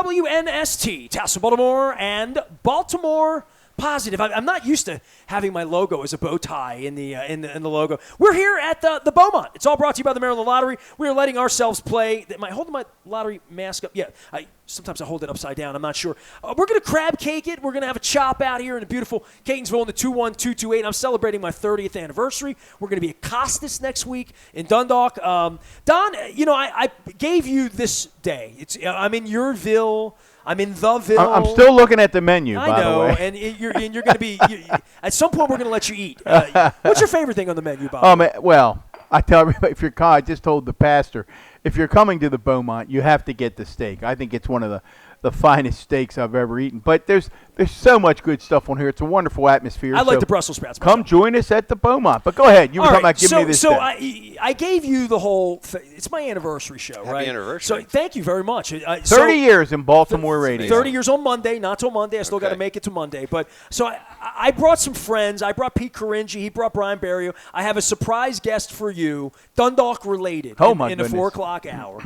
WNST, Tassel, Baltimore, and Baltimore Positive. I'm not used to having my logo as a bow tie in the logo. We're here at the Beaumont. It's all brought to you by the Maryland Lottery. We are letting ourselves play. Am I holding my lottery mask up? Yeah. Sometimes I hold it upside down. I'm not sure. We're going to crab cake it. We're going to have a chop out here in the beautiful Catonsville in the 21228. I'm celebrating my 30th anniversary. We're going to be at Costas next week in Dundalk. Don, I gave you this day. I'm in your Ville. I'm in the Ville. I'm still looking at the menu, by the way. And you're going to be at some point we're going to let you eat. What's your favorite thing on the menu, Bob? Well, I tell everybody, I just told the pastor, if you're coming to the Beaumont, you have to get the steak. I think it's one of the finest steaks I've ever eaten. But there's so much good stuff on here. It's a wonderful atmosphere. I like the Brussels sprouts. Come join us at the Beaumont. But go ahead. You were talking about giving me this steak. I gave you the whole it's my anniversary show, right? Happy anniversary. So thank you very much. 30 years in Baltimore radio. 30 years on Monday, not till Monday. I still got to make it to Monday. But so I brought some friends. I brought Pete Caringi. He brought Brian Barrio. I have a surprise guest for you, Dundalk related, in the 4 o'clock hour.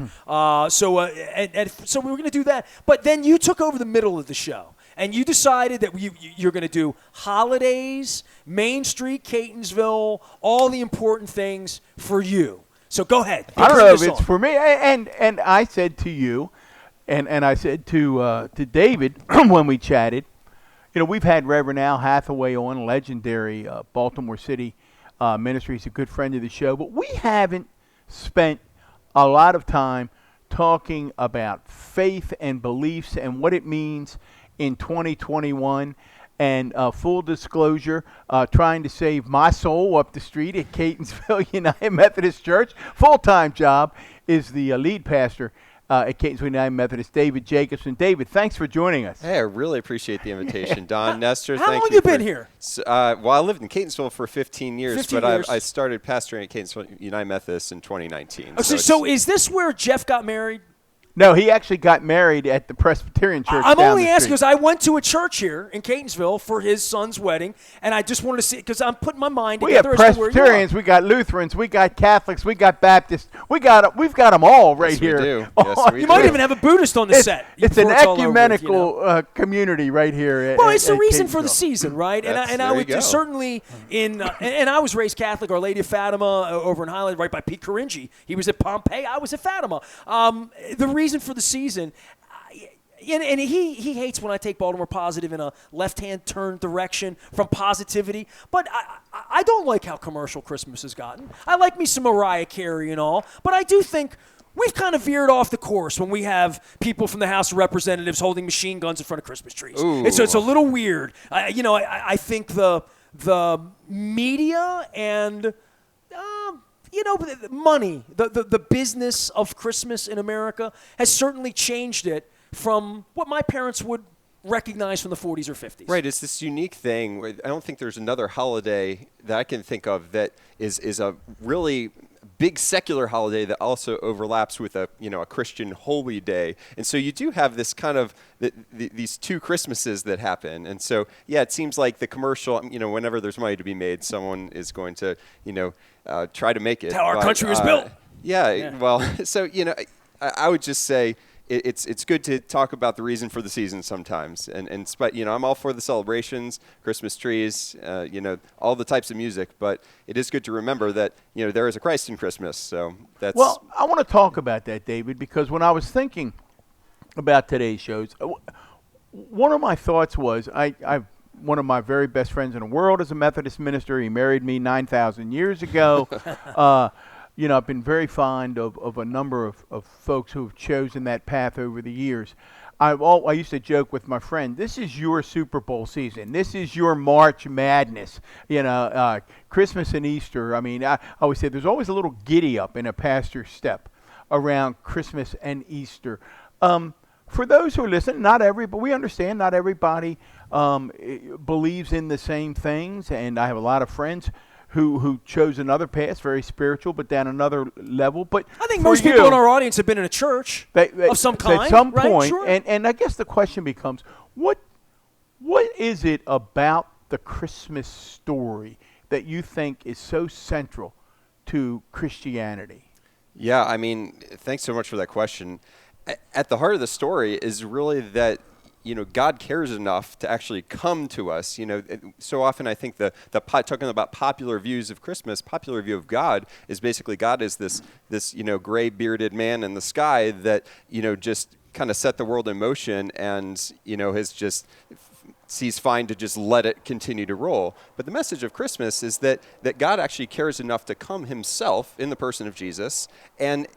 So we were going to do that. But then you took over the middle of the show. And you decided that you're going to do holidays, Main Street, Catonsville, all the important things for you. So go ahead. I don't know if it's for me. And I said to you, and I said to David when we chatted, we've had Reverend Al Hathaway on, legendary Baltimore City ministry. He's a good friend of the show. But we haven't spent a lot of time talking about faith and beliefs and what it means in 2021, and full disclosure, trying to save my soul up the street at Catonsville United Methodist Church. Full-time job is the lead pastor at Catonsville United Methodist, David Jacobson. David, thanks for joining us. Hey, I really appreciate the invitation. Don, Nestor, How long have you been here? Well, I lived in Catonsville for 15 years, I started pastoring at Catonsville United Methodist in 2019. So is this where Jeff got married? No, he actually got married at the Presbyterian church. I'm only asking because I went to a church here in Catonsville for his son's wedding, and I just wanted to see because I'm putting my mind together. We have Presbyterians, we got Lutherans, we got Catholics, we got Baptists, we've got them all right here. We do. Yes, we do. Might even have a Buddhist on the set. It's an ecumenical community right here. Well, it's the reason for the season, right? And I would certainly and I was raised Catholic. Our Lady of Fatima over in Highland, right by Pete Caringi. He was at Pompeii. I was at Fatima. The reason for the season, and he hates when I take Baltimore Positive in a left-hand turn direction from positivity, but I don't like how commercial Christmas has gotten. I like me some Mariah Carey and all, but I do think we've kind of veered off the course when we have people from the House of Representatives holding machine guns in front of Christmas trees. It's a little weird. I think the media and money, the business of Christmas in America has certainly changed it from what my parents would recognize from the 40s or 50s. Right, it's this unique thing. I don't think there's another holiday that I can think of that is a really big secular holiday that also overlaps with a Christian holy day. And so you do have this kind of these two Christmases that happen. And so, yeah, it seems like the commercial, whenever there's money to be made, someone is going to, try to make it. That's how our country was built. Yeah, well, so, I would just say it's good to talk about the reason for the season sometimes. And I'm all for the celebrations, Christmas trees, all the types of music. But it is good to remember that, there is a Christ in Christmas. So that's. Well, I want to talk about that, David, because when I was thinking about today's shows, one of my thoughts was one of my very best friends in the world is a Methodist minister. He married me 9,000 years ago. I've been very fond of a number of folks who have chosen that path over the years. I used to joke with my friend, this is your Super Bowl season. This is your March Madness. Christmas and Easter. I mean, I always say there's always a little giddy up in a pastor's step around Christmas and Easter. For those who are listening, but we understand not everybody believes in the same things, and I have a lot of friends who chose another path, very spiritual, but down another level. But I think most people in our audience have been in a church of some kind. At some point, right? Sure. And I guess the question becomes, what is it about the Christmas story that you think is so central to Christianity? Yeah, thanks so much for that question. at the heart of the story is really that, God cares enough to actually come to us. So often I think talking about popular views of Christmas, popular view of God is basically God is this gray bearded man in the sky that, just kind of set the world in motion and, has just sees fine to just let it continue to roll. But the message of Christmas is that God actually cares enough to come himself in the person of Jesus. And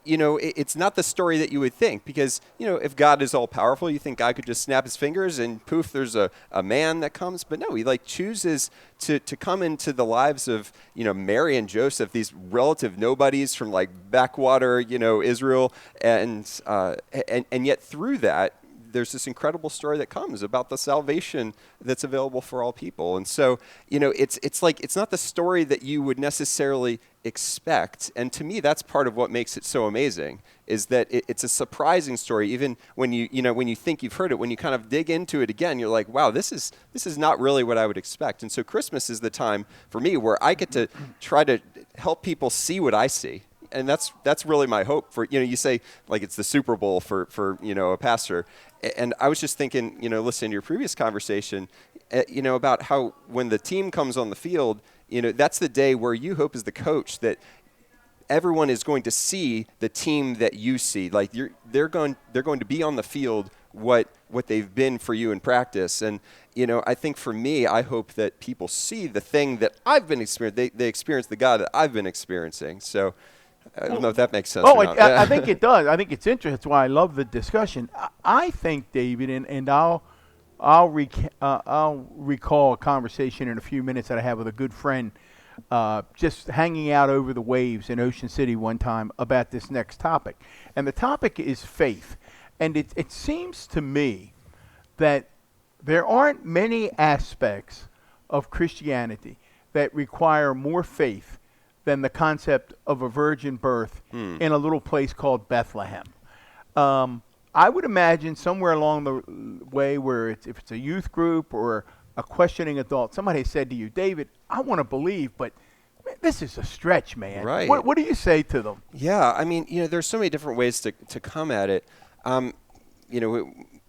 it's not the story that you would think, because, if God is all powerful, you think God could just snap his fingers and poof, there's a man that comes. But no, he chooses to come into the lives of, Mary and Joseph, these relative nobodies from backwater, Israel. And yet through that, there's this incredible story that comes about the salvation that's available for all people. And so, it's not the story that you would necessarily expect. And to me, that's part of what makes it so amazing, is that it's a surprising story. Even when when you think you've heard it, when you kind of dig into it again, you're like, wow, this is not really what I would expect. And so Christmas is the time for me where I get to try to help people see what I see. And that's really my hope for, you say it's the Super Bowl for a pastor. And I was just thinking, listening to your previous conversation, about how when the team comes on the field, that's the day where you hope as the coach that everyone is going to see the team that you see. They're going to be on the field what they've been for you in practice. And, I think for me, I hope that people see the thing that I've been experiencing. They experience the God that I've been experiencing. So I don't know if that makes sense. Oh, I think it does. I think it's interesting. That's why I love the discussion. I think, David, and I'll recall a conversation in a few minutes that I had with a good friend, just hanging out over the waves in Ocean City one time about this next topic. And the topic is faith. And it seems to me that there aren't many aspects of Christianity that require more faith than the concept of a virgin birth in a little place called Bethlehem. I would imagine somewhere along the way where if it's a youth group or a questioning adult, somebody said to you, David, I want to believe, but this is a stretch, man. Right. What do you say to them? Yeah, I mean, there's so many different ways to come at it.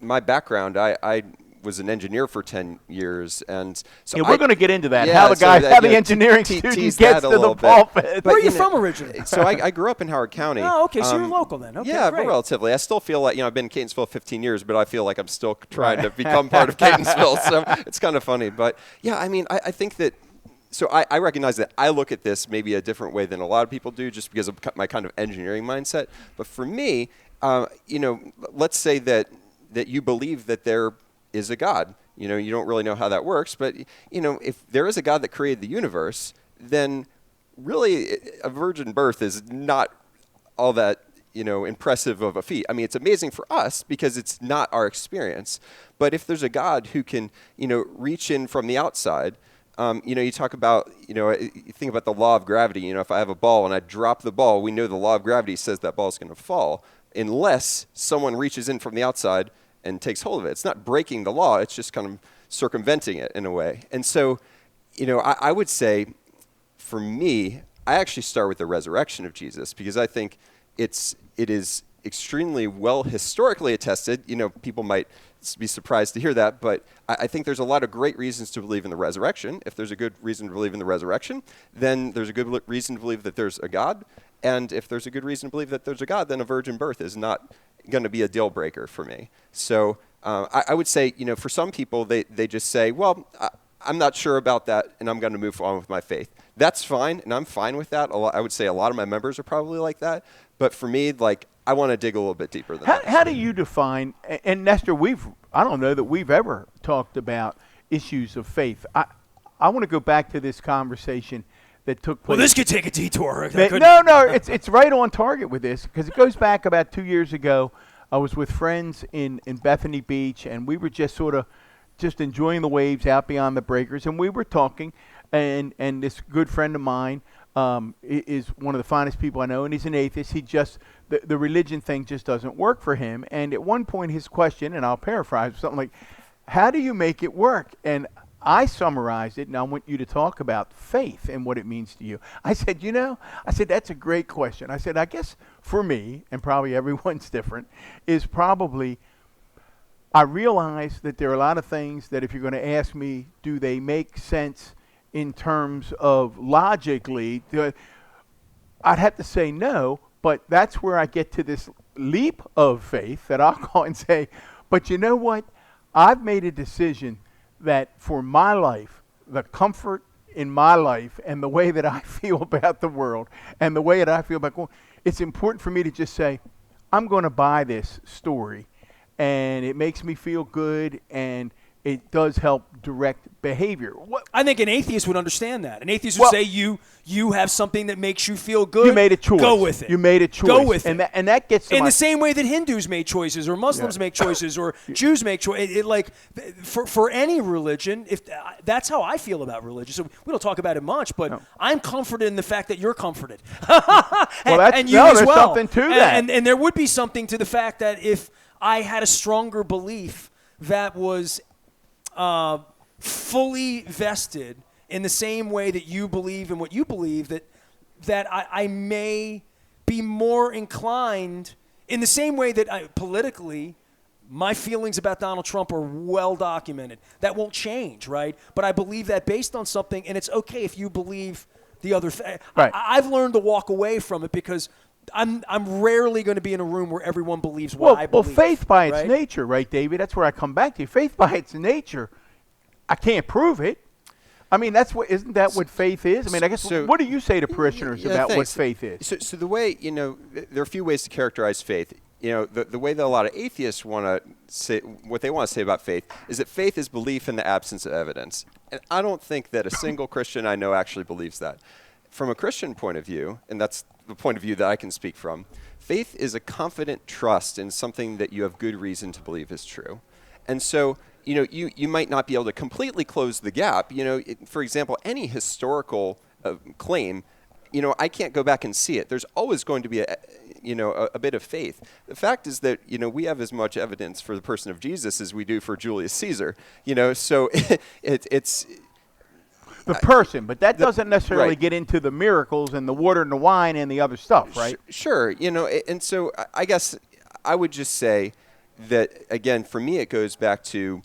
My background, I was an engineer for 10 years, and so we're going to get into that. Yeah, how the engineering student tease gets that to a the little bit. pulpit. Where are you from originally? So I grew up in Howard County. Oh, okay, so you're local then. Okay, yeah, great. relatively. I still feel like, I've been in Catonsville 15 years, but I feel like I'm still trying to become part of Catonsville, so it's kind of funny. But yeah, I mean, I think that, so I recognize that I look at this maybe a different way than a lot of people do, just because of my kind of engineering mindset. But for me, let's say that you believe that there is a God. You don't really know how that works, but, if there is a God that created the universe, then really a virgin birth is not all that, impressive of a feat. I mean, it's amazing for us because it's not our experience. But if there's a God who can, reach in from the outside, you talk about, you think about the law of gravity. If I have a ball and I drop the ball, we know the law of gravity says that ball is going to fall unless someone reaches in from the outside and takes hold of it. It's not breaking the law. It's just kind of circumventing it in a way. And so, I would say, for me, I actually start with the resurrection of Jesus, because I think it is extremely well historically attested. People might be surprised to hear that, but I think there's a lot of great reasons to believe in the resurrection. If there's a good reason to believe in the resurrection, then there's a good reason to believe that there's a God. And if there's a good reason to believe that there's a God, then a virgin birth is not going to be a deal breaker for me. So I would say, for some people, they just say, well, I'm not sure about that, and I'm going to move on with my faith. That's fine, and I'm fine with that. I would say a lot of my members are probably like that. But for me, I want to dig a little bit deeper than that. How do you define, and Nestor, I don't know that we've ever talked about issues of faith. I want to go back to this conversation that took place. Well, this could take a detour. No, it's right on target with this, because it goes back about 2 years ago. I was with friends in Bethany Beach, and we were just enjoying the waves out beyond the breakers, and we were talking, and this good friend of mine is one of the finest people I know, and he's an atheist. The religion thing just doesn't work for him. And at one point his question, and I'll paraphrase, something like, how do you make it work? And I summarized it, and I want you to talk about faith and what it means to you. I said, that's a great question. I said, I guess for me, and probably everyone's different, is probably I realize that there are a lot of things that if you're going to ask me, do they make sense in terms of logically, I'd have to say no, but that's where I get to this leap of faith that I'll call and say, but you know what? I've made a decision that for my life, the comfort in my life and the way that I feel about the world and the way that I feel about going, it's important for me to just say, I'm going to buy this story, and it makes me feel good, and it does help direct behavior. I think an atheist would understand that. An atheist would say you have something that makes you feel good. You made a choice. Go with it. You made a choice. Go with it. And that gets to in the same way that Hindus make choices, or Muslims make choices, or Jews make choices. For any religion, if that's how I feel about religion. So we don't talk about it much, but I'm comforted in the fact that you're comforted, and you as there's well. Something to that. And there would be something to the fact that if I had a stronger belief that was fully vested in the same way that you believe in what you believe, that I may be more inclined in the same way that politically my feelings about Donald Trump are well documented. That won't change, right? But I believe that based on something, and it's okay if you believe the other. Right. I've learned to walk away from it because I'm rarely going to be in a room where everyone believes what I believe. Well, faith by its nature, right, David? That's where I come back to. Faith by its nature, I can't prove it. I mean, isn't that what faith is? I mean, I guess, what do you say to parishioners about what faith is? So the way, there are a few ways to characterize faith. The way that a lot of atheists want to say, what they want to say about faith is that faith is belief in the absence of evidence. And I don't think that a single Christian I know actually believes that. From a Christian point of view, and that's the point of view that I can speak from, faith is a confident trust in something that you have good reason to believe is true. And so, you might not be able to completely close the gap. For example, any historical claim, I can't go back and see it. There's always going to be a bit of faith. The fact is that, we have as much evidence for the person of Jesus as we do for Julius Caesar. So it's the person, but that doesn't necessarily get into the miracles and the water and the wine and the other stuff, right? Sure. And so I guess I would just say that, again, for me, it goes back to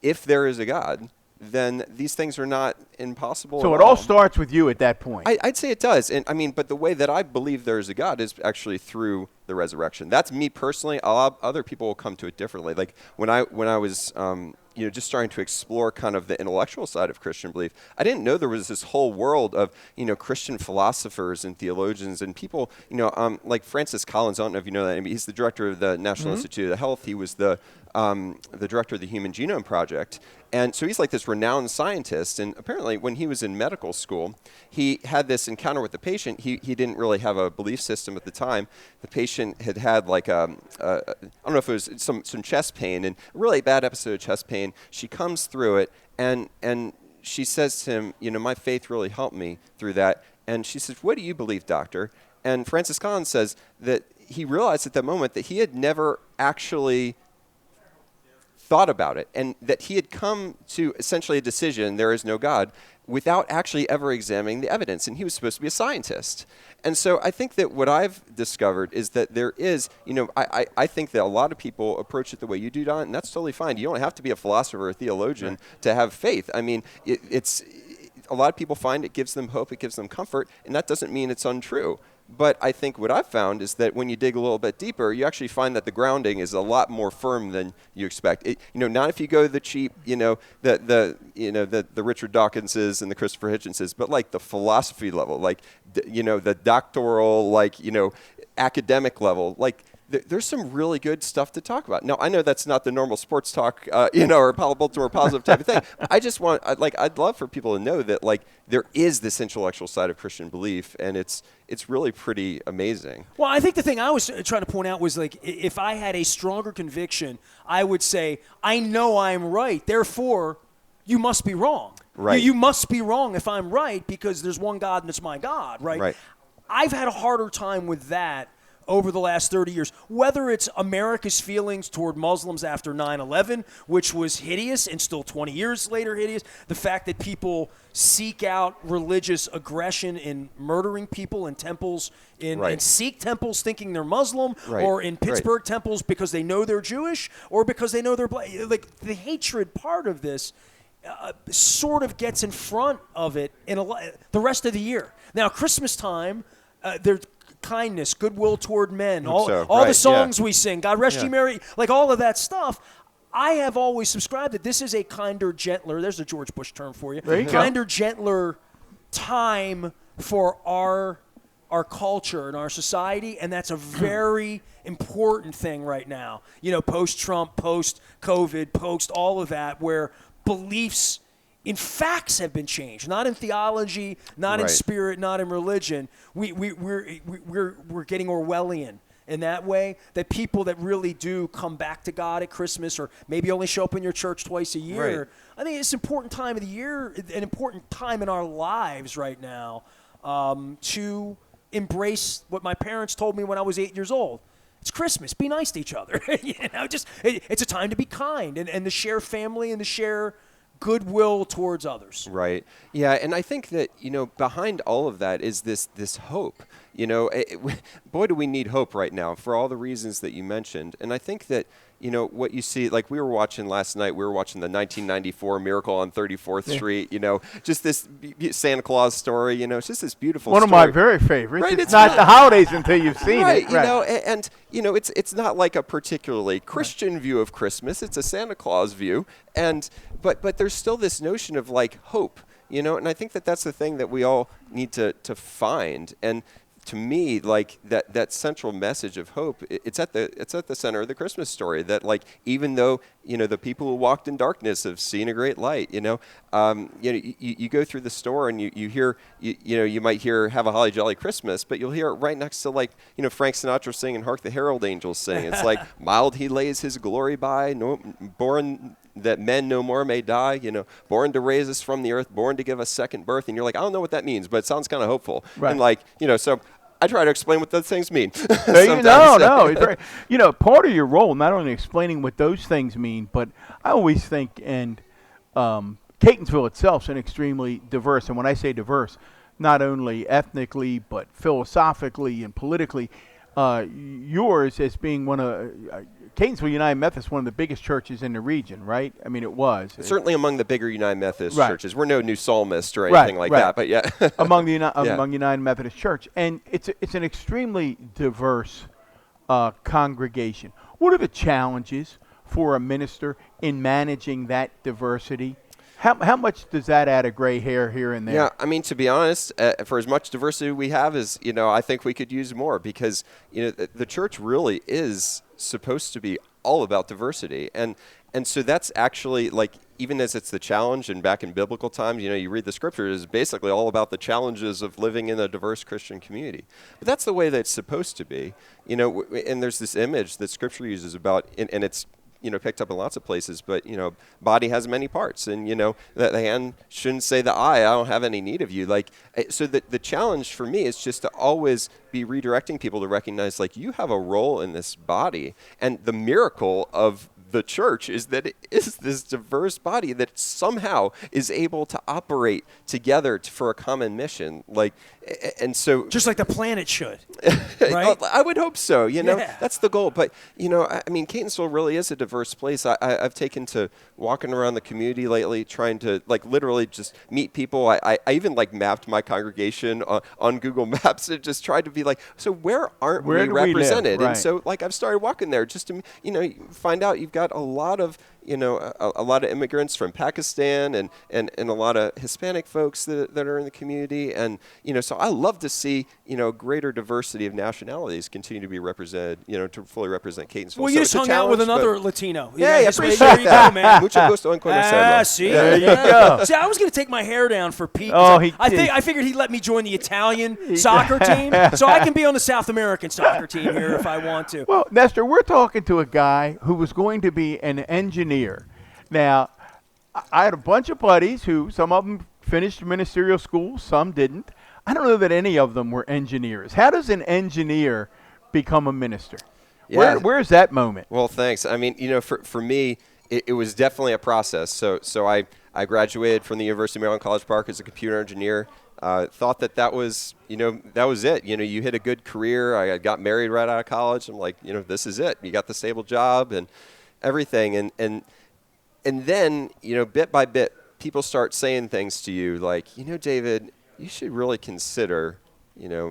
if there is a God, then these things are not impossible. So it all starts with you at that point. I'd say it does. And but the way that I believe there is a God is actually through the resurrection. That's me personally. Other people will come to it differently. Like when I was just starting to explore kind of the intellectual side of Christian belief, I didn't know there was this whole world of, Christian philosophers and theologians and people, like Francis Collins. I don't know if you know that. He's the director of the National Institute of Health. He was the director of the Human Genome Project. And so he's like this renowned scientist. And apparently when he was in medical school, he had this encounter with the patient. He didn't really have a belief system at the time. The patient had like I don't know if it was some chest pain, and a really bad episode of chest pain. She comes through it, and she says to him, my faith really helped me through that. And she says, what do you believe, doctor? And Francis Collins says that he realized at that moment that he had never actually thought about it, and that he had come to essentially a decision, there is no God, without actually ever examining the evidence. And he was supposed to be a scientist. And so I think that what I've discovered is that there is, I think that a lot of people approach it the way you do, Don, and that's totally fine. You don't have to be a philosopher or a theologian to have faith. I mean, it's a lot of people find it gives them hope, it gives them comfort, and that doesn't mean it's untrue. But I think what I've found is that when you dig a little bit deeper, you actually find that the grounding is a lot more firm than you expect. Not if you go the cheap, the Richard Dawkinses and the Christopher Hitchenses, but like the philosophy level, like the doctoral, academic level, there's some really good stuff to talk about. Now, I know that's not the normal sports talk, or Baltimore positive type of thing. I just want, I'd love for people to know that, there is this intellectual side of Christian belief, and it's really pretty amazing. Well, I think the thing I was trying to point out was, if I had a stronger conviction, I would say, I know I'm right, therefore, you must be wrong. Right. You must be wrong if I'm right, because there's one God and it's my God, right? Right. I've had a harder time with that over the last 30 years, whether it's America's feelings toward Muslims after 9/11, which was hideous and still 20 years later hideous, the fact that people seek out religious aggression in murdering people in temples, in Sikh temples thinking they're Muslim, or in Pittsburgh temples because they know they're Jewish, or because they know they're black. Like, the hatred part of this sort of gets in front of it in the rest of the year. Now, Christmas time, there's kindness, goodwill toward men, all the songs we sing, God rest you merry, like all of that stuff. I have always subscribed that this is a kinder, gentler, there's a George Bush term for you, kinder, gentler time for our culture and our society, and that's a very important thing right now. You know, post-Trump, post-COVID, post all of that, where beliefs in facts have been changed, not in theology, not in spirit, not in religion. We're getting Orwellian in that way, that people that really do come back to God at Christmas, or maybe only show up in your church twice a year. I think it's an important time of the year, an important time in our lives right now, to embrace what my parents told me when I was 8 years old. It's Christmas. Be nice to each other. It's a time to be kind and to share family and to share goodwill towards others. Right. Yeah, and I think that, behind all of that is this hope. Boy, do we need hope right now for all the reasons that you mentioned. And I think that, what you see, like we were watching last night, we were watching the 1994 Miracle on 34th Street, just this Santa Claus story, it's just this beautiful story. One of my very favorites. Right, it's not the holidays until you've seen it. And it's not like a particularly Christian view of Christmas. It's a Santa Claus view. But there's still this notion of like hope, and I think that that's the thing that we all need to find. And to me, like that central message of hope, it's at the center of the Christmas story. That like even though the people who walked in darkness have seen a great light. You go through the store and you hear you might hear "Have a Holly Jolly Christmas," but you'll hear it right next to like Frank Sinatra singing "Hark the Herald Angels Sing." It's like mild he lays his glory by, born that men no more may die, born to raise us from the earth, born to give us second birth. And you're like, I don't know what that means, but it sounds kind of hopeful. Right. And like, so I try to explain what those things mean. No. Part of your role, not only explaining what those things mean, but I always think, and Catonsville itself is an extremely diverse, and when I say diverse, not only ethnically, but philosophically and politically, yours as being one of Catonsville United Methodist, one of the biggest churches in the region, right? I mean, it was. Certainly among the bigger United Methodist churches. We're no New Psalmist or anything like that, but yeah. among United Methodist Church. And it's an extremely diverse congregation. What are the challenges for a minister in managing that diversity? How much does that add a gray hair here and there? Yeah, I mean, to be honest, for as much diversity we have, I think we could use more, because the church really is supposed to be all about diversity, and so that's actually like, even as it's the challenge, and back in biblical times, you read the scriptures, it's basically all about the challenges of living in a diverse Christian community. But that's the way that it's supposed to be, and there's this image that scripture uses about, and it's picked up in lots of places, but, body has many parts, and, that the hand shouldn't say the eye, I don't have any need of you. Like, so the challenge for me is just to always be redirecting people to recognize, like, you have a role in this body, and the miracle of the church is that it is this diverse body that somehow is able to operate together for a common mission. Like, and so just like the planet should, right? I would hope so. That's the goal. But I mean, Catonsville really is a diverse place. I've taken to walking around the community lately, trying to like literally just meet people. I even like mapped my congregation on Google Maps and just tried to be like, so where aren't we represented? And so like I've started walking there just to find out you've got a lot of a lot of immigrants from Pakistan and a lot of Hispanic folks that are in the community, and so I love to see greater diversity of nationalities continue to be represented, to fully represent Catonsville. Well, you just hung out with another Latino. Yeah, appreciate that. There you go, man. Mucho gusto en conocerlo. See, there you go. See, I was going to take my hair down for Pete. I figured he'd let me join the Italian soccer team, so I can be on the South American soccer team here if I want to. Well, Nestor, we're talking to a guy who was going to be an engineer. Now, I had a bunch of buddies who, some of them finished ministerial school, some didn't. I don't know that any of them were engineers. How does an engineer become a minister? Yeah. Where's that moment? Well, thanks. I mean, for me, it was definitely a process. So I graduated from the University of Maryland College Park as a computer engineer. Thought that was, that was it. You hit a good career. I got married right out of college. I'm like, this is it. You got the stable job and everything. And then, bit by bit, people start saying things to you like, David, you should really consider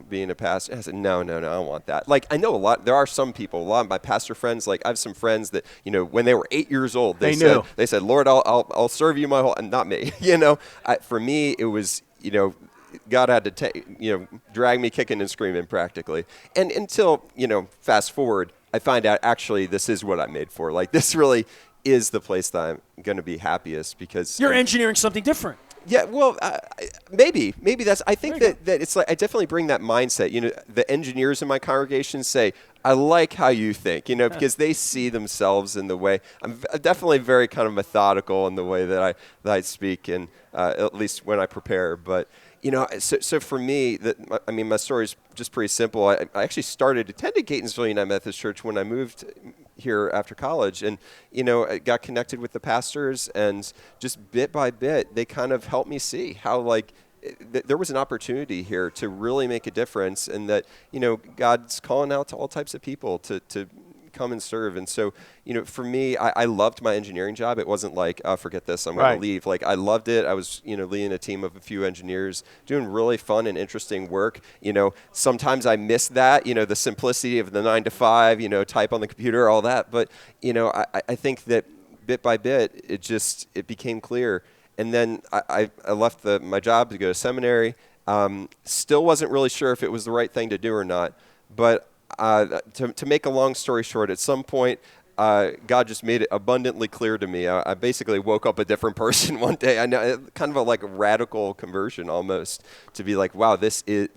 being a pastor. I said, no, I don't want that. Like, I know there are some people, a lot of my pastor friends, like I have some friends that, when they were 8 years old, they said, Lord, I'll serve you my whole, and not me, for me, it was, God had to drag me kicking and screaming practically. And until, fast forward, I find out actually this is what I'm made for. Like, this really is the place that I'm going to be happiest because you're engineering something different. Yeah, well, maybe that's. I think that it's like I definitely bring that mindset. The engineers in my congregation say, "I like how you think," because they see themselves in the way. I'm definitely very kind of methodical in the way that I speak, and at least when I prepare. But so for me, my story is just pretty simple. I actually attended Catonsville United Methodist Church when I moved here after college, and I got connected with the pastors, and just bit by bit they kind of helped me see how there was an opportunity here to really make a difference, and that God's calling out to all types of people to come and serve. And so for me, I loved my engineering job. It wasn't like, oh, forget this, I'm going to leave. Like, I loved it. I was leading a team of a few engineers doing really fun and interesting work. Sometimes I miss that, the simplicity of the 9 to 5, type on the computer, all that. But I think that bit by bit it became clear. And then I left my job to go to seminary. Still wasn't really sure if it was the right thing to do or not. But to make a long story short, at some point, God just made it abundantly clear to me. I basically woke up a different person one day. I know, kind of a radical conversion almost, to be like, wow, this is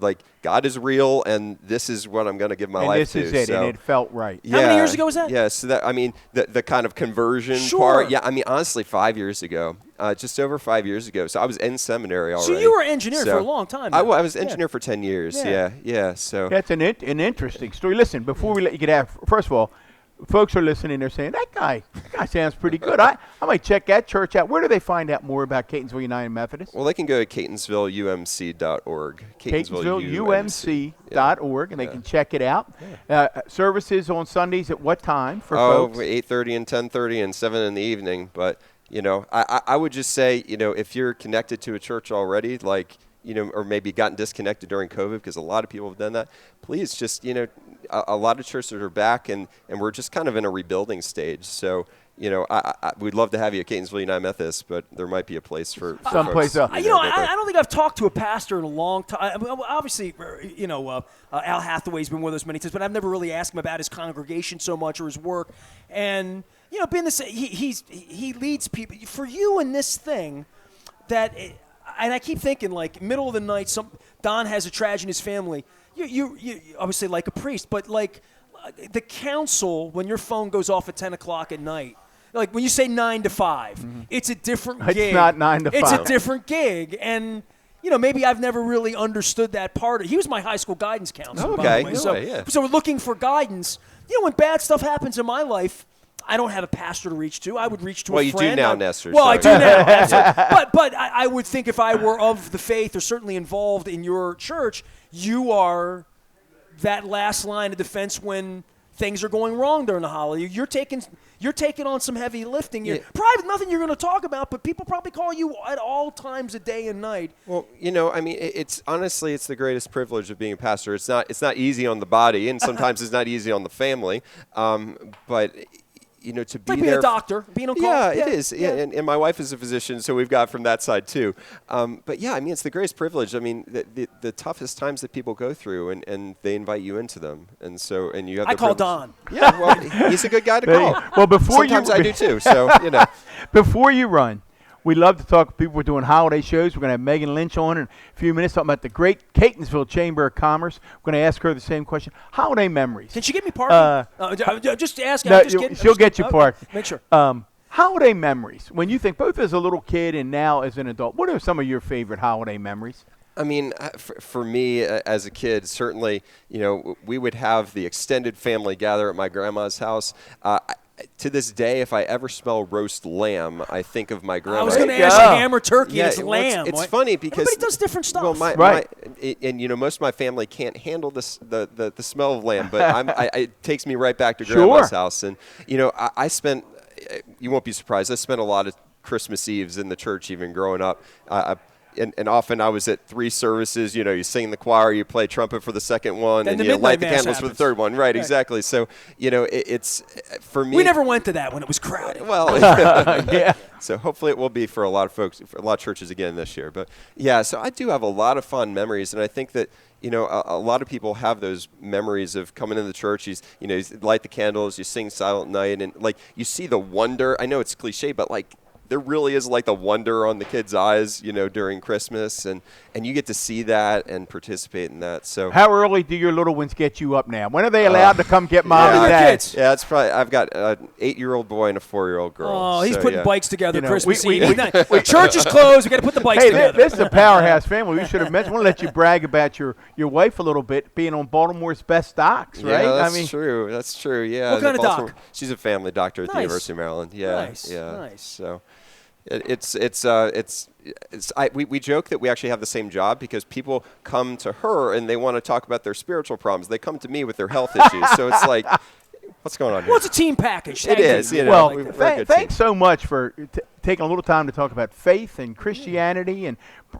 God is real, and this is what I'm going to give my life to. And this is it, and it felt right. How many years ago was that? Yeah, so the kind of conversion part. Yeah, honestly, 5 years ago. Just over 5 years ago. So I was in seminary already. So you were engineer for a long time. I was engineer for 10 years. Yeah. So that's an interesting story. Listen, before we let you get out, first of all, folks are listening. They're saying that guy sounds pretty good. I might check that church out. Where do they find out more about Catonsville United Methodist? Well, they can go to CatonsvilleUMC.org. CatonsvilleUMC.org, and they can check it out. Services on Sundays at what time for folks? 8:30 and 10:30 and 7 in the evening. But I would just say, if you're connected to a church already, or maybe gotten disconnected during COVID, because a lot of people have done that, please just, a lot of churches are back, and we're just kind of in a rebuilding stage. So, we'd love to have you at Catonsville United Methodist, but there might be a place for someplace else. I don't think I've talked to a pastor in a long time. Obviously, Al Hathaway's been with us many times, but I've never really asked him about his congregation so much or his work. And being this, he leads people. For you in this thing, and I keep thinking, middle of the night, Don has a tragedy in his family. You obviously like a priest, but the counsel when your phone goes off at 10 o'clock at night, when you say 9 to 5, it's a different gig. It's not 9 to 5. It's a different gig, and maybe I've never really understood that part. He was my high school guidance counselor. Okay, by the way. So we're looking for guidance. When bad stuff happens in my life, I don't have a pastor to reach to. I would reach to a friend. Well, you do now, Nestor. Well, I do now. But I would think if I were of the faith or certainly involved in your church, you are that last line of defense when things are going wrong during the holiday. You're taking on some heavy lifting. Probably nothing you're going to talk about, but people probably call you at all times of day and night. Well, it's honestly, it's the greatest privilege of being a pastor. It's not easy on the body, and sometimes it's not easy on the family. But to be being there. a doctor, being on call. Yeah, it is. Yeah. And my wife is a physician, so we've got from that side too. But yeah, it's the greatest privilege. The toughest times that people go through, and they invite you into them, and you have. I call Don. Yeah, well, he's a good guy to call. Well, sometimes I do too. So Before you run, we love to talk to people. We're doing holiday shows. We're going to have Megan Lynch on in a few minutes talking about the great Catonsville Chamber of Commerce. We're going to ask her the same question. Holiday memories. Can she get me parking? Just ask. No, she'll get you parking. Make sure. Holiday memories. When you think, both as a little kid and now as an adult, what are some of your favorite holiday memories? I mean, for me as a kid, certainly, we would have the extended family gather at my grandma's house. To this day, if I ever smell roast lamb, I think of my grandma. I was going to ask you ham or turkey. Yeah, it's lamb. It's funny because everybody does different stuff. Well, right. And most of my family can't handle the smell of lamb, but it takes me right back to grandma's house. And I spent. You won't be surprised. I spent a lot of Christmas Eves in the church, even growing up. And often I was at 3 services. You sing the choir, you play trumpet for the second one, and you light the candles for the third one. Right, exactly. So, it's for me. We never went to that when it was crowded. Well, yeah. So hopefully it will be for a lot of folks, for a lot of churches again this year. But yeah, so I do have a lot of fond memories, and I think that a lot of people have those memories of coming into the church. You light the candles, you sing Silent Night, and you see the wonder. I know it's cliche, but there really is the wonder on the kids' eyes, during Christmas, and you get to see that and participate in that. So how early do your little ones get you up now? When are they allowed to come get mom and your dad? kids? Yeah, it's probably I've got an 8-year-old boy and a 4-year-old girl. Oh, he's so, putting yeah. bikes together Christmas we- Eve. Church is closed. We got to put the bikes together. This is a powerhouse family. We should have mentioned. I want to let you brag about your wife a little bit, being on Baltimore's best stocks, right? Yeah, that's true. That's true. Yeah. What kind of doc? She's a family doctor at the Nice. University of Maryland. Yeah. Nice, Yeah. nice. So. We joke that we actually have the same job because people come to her and they want to talk about their spiritual problems. They come to me with their health issues. So it's what's going on here? Well, it's a team package. It is. Well, we're a good thanks team. so much for taking a little time to talk about faith and Christianity and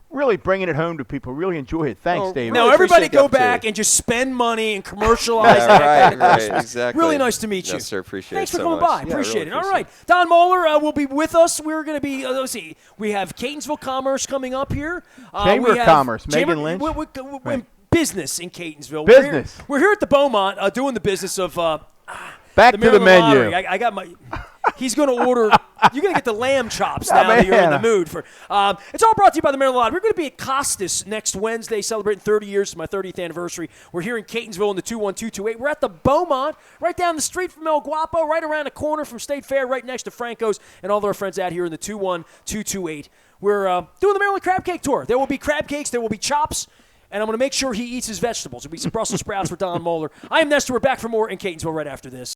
really bringing it home to people. Really enjoy it. Thanks, Oh, David. Now, Really everybody appreciate the go back opportunity. and just spend money and commercialize Yeah, that. right, exactly. Really nice to meet you. Yes, sir. Appreciate Thanks it for so coming much. by. Yeah, Appreciate really it. All right. Don Moeller will be with us. We're going to be, let's see, we have Catonsville Commerce coming up here. Chamber we of have Commerce, Megan Lynch. Right. Business in Catonsville. Business. We're here at the Beaumont doing the business of Back the to the Maryland menu. Lottery. I got my. He's going to order. You're going to get the lamb chops now that you're in the mood for. It's all brought to you by the Maryland Lottery. We're going to be at Costas next Wednesday, celebrating 30 years. It's my 30th anniversary. We're here in Catonsville in the 21228. We're at the Beaumont, right down the street from El Guapo, right around the corner from State Fair, right next to Franco's, and all of our friends out here in the 21228. We're doing the Maryland Crab Cake Tour. There will be crab cakes. There will be chops. And I'm going to make sure he eats his vegetables. There'll be some Brussels sprouts for Don Moeller. I am Nestor. We're back for more in Catonsville right after this.